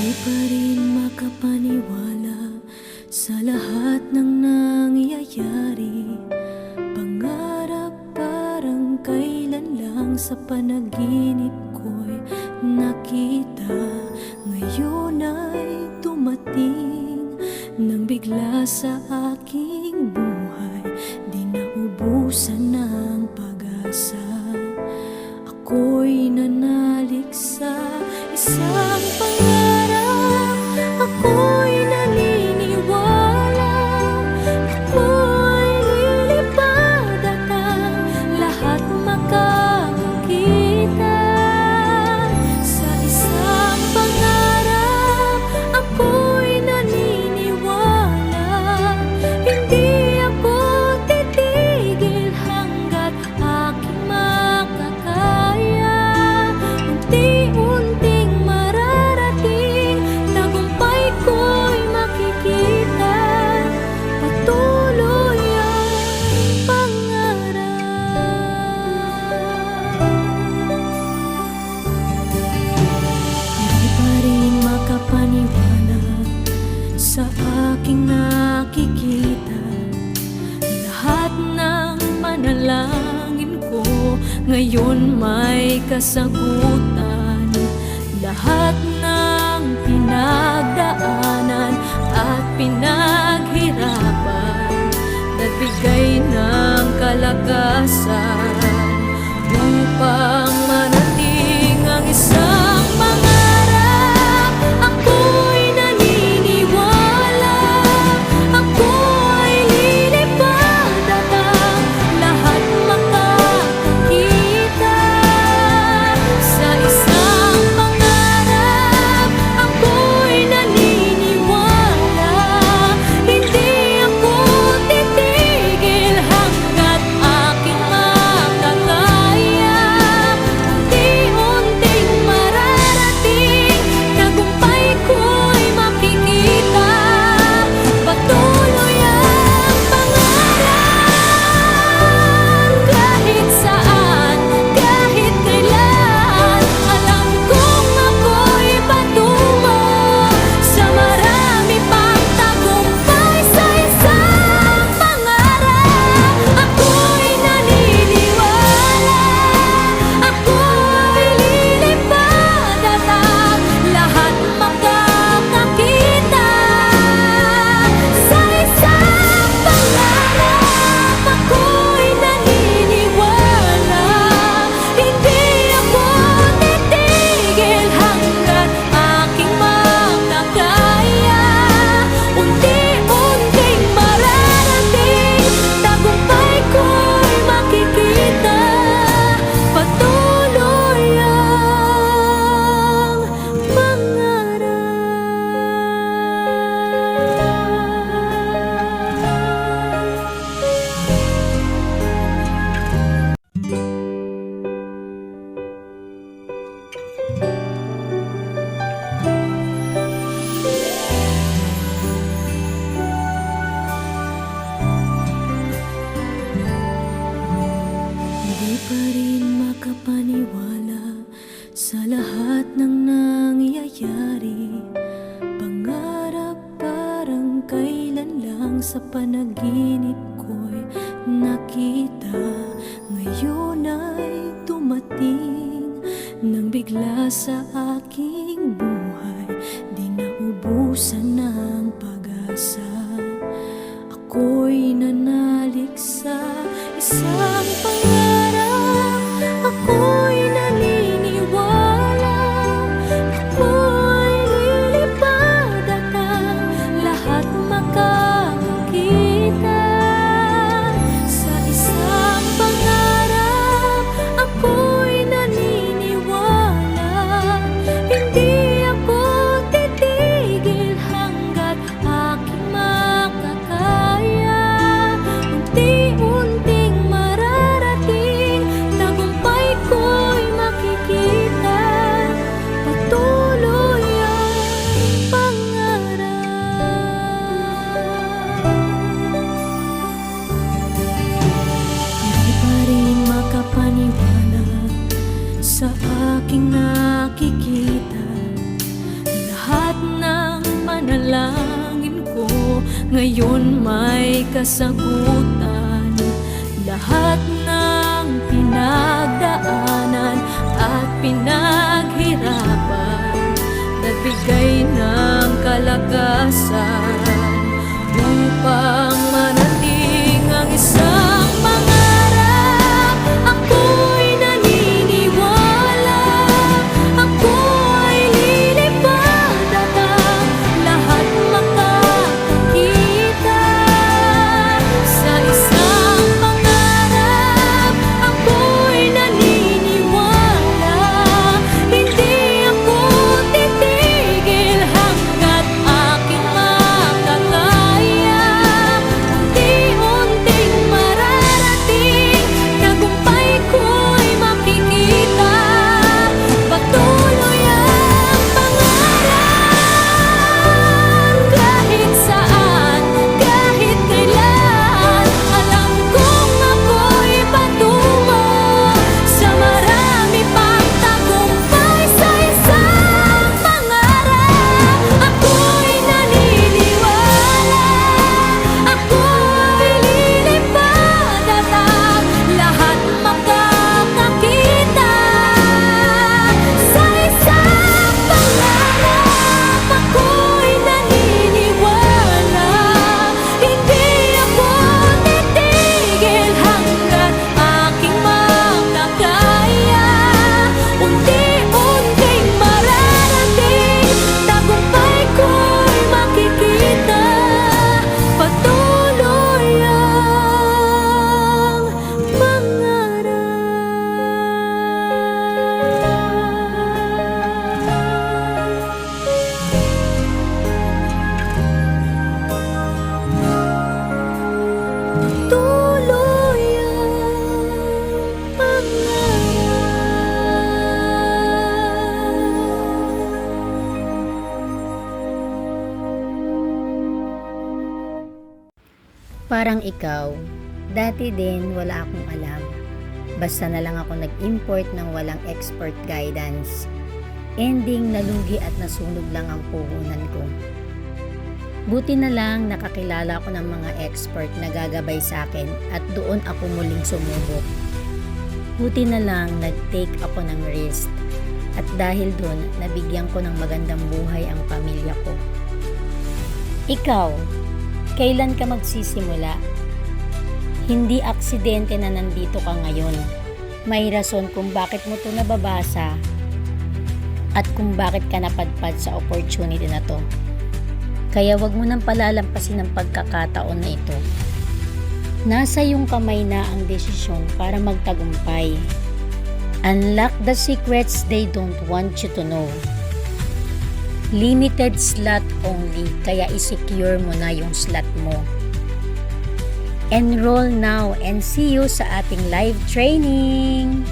Di pa rin makapaniwala sa lahat ng nangyayari. Pangarap parang kailan lang sa panaginip ko'y nakita. Ngayon ay dumating nang bigla sa aking buhay. Di naubusan ng pag-asa. Ako'y nanalik sa isang pangarap. Ako'y naniniwala. Ako'y lilipad at ang lahat makakakita. Sa isang pangarap, ako'y naniniwala. Hindi ako titigil hanggat aking makakaya. Unti-unting mararating, tagumpay ko'y makikita. Patuloy ang pangarap. Di pa rin makapaniwala sa aking nakikita. Lahat ng panalangin ko ngayon may kasagutan. Lahat ng pinagdaanan at pinaghirapan, nagbigay ng kalakasan upang marating ang isang pangarap. Ako'y naniniwala. Ako'y lilipad at ang lahat makakakita. Sa isang pangarap, ako'y naniniwala. Hindi ako titigil hanggat aking makakaya. Unti-unting mararating, tagumpay ko'y makikita. Patuloy ang pangarap. Kahit saan, kahit kailan, alam kong ako'y patungo sa marami pang tagumpay. Sa isang pangarap, ako'y naniniwala. Ako'y lilipad at ang lahat makakakita. Sa isang pangarap, ako'y naniniwala. Hindi ako titigil hanggat aking makakaya. Unti-unting mararating, tagumpay ko'y makikita. Patuloy ang pangarap. Di pa rin makapaniwala sa lahat ng nangyayari. Pangarap parang kailan lang sa panaginip ko'y nakita. Ngayon ay dumating nang bigla sa aking buhay. Di naubusan ng pag-asa. Ako'y nanalik sa isang pangarap. Ako'y naniniwala. Ako'y lilipad at ang lahat makakakita. Sa isang pangarap, ako'y naniniwala. Hindi ako titigil hanggat dalangin ko ngayon may kasagutan. Lahat ng pinagdaanan at pinaghirapan, nagbigay ng kalakasan upang manating ang isang pangarap. Ako'y naniniwala, ako ay lilipad at ang lahat makakakita sa isang pangarap. Ako'y naniniwala, hindi ako titigil hanggat aking makakaya. Unti-unting mararating, tagumpay ko'y makikita. Patuloy ang pangarap, kahit saan, kahit kailan. Alam kong ako'y patungo sa marami pang tagumpay sa isang pangarap. Ako'y naniniwala, ako ay lilipad at ang lahat makakakita sa isang pangarap. Ako'y naniniwala, hindi ako titigil hanggat aking makakaya. Unti-unting mararating, tagumpay ko'y makikita. Patuloy ang pangarap. Tuloy ang pangarap. Parang ikaw, dati din wala akong alam. Basta na lang ako nag-import ng walang expert guidance. Ending, nalugi at nasunog lang ang puhunan ko. Buti na lang nakakilala ko ng mga expert na gagabay sa akin at doon ako muling sumubok. Buti na lang nag-take ako ng risk at dahil doon nabigyan ko ng magandang buhay ang pamilya ko. Ikaw, kailan ka magsisimula? Hindi aksidente na nandito ka ngayon. May rason kung bakit mo ito nababasa at kung bakit ka napadpad sa opportunity na to. Kaya wag mo nang palalampasin ang pagkakataon na ito. Nasa iyong kamay na ang desisyon para magtagumpay. Unlock the secrets they don't want you to know. Limited slot only, kaya i-secure mo na yung slot mo. Enroll now and see you sa ating live training!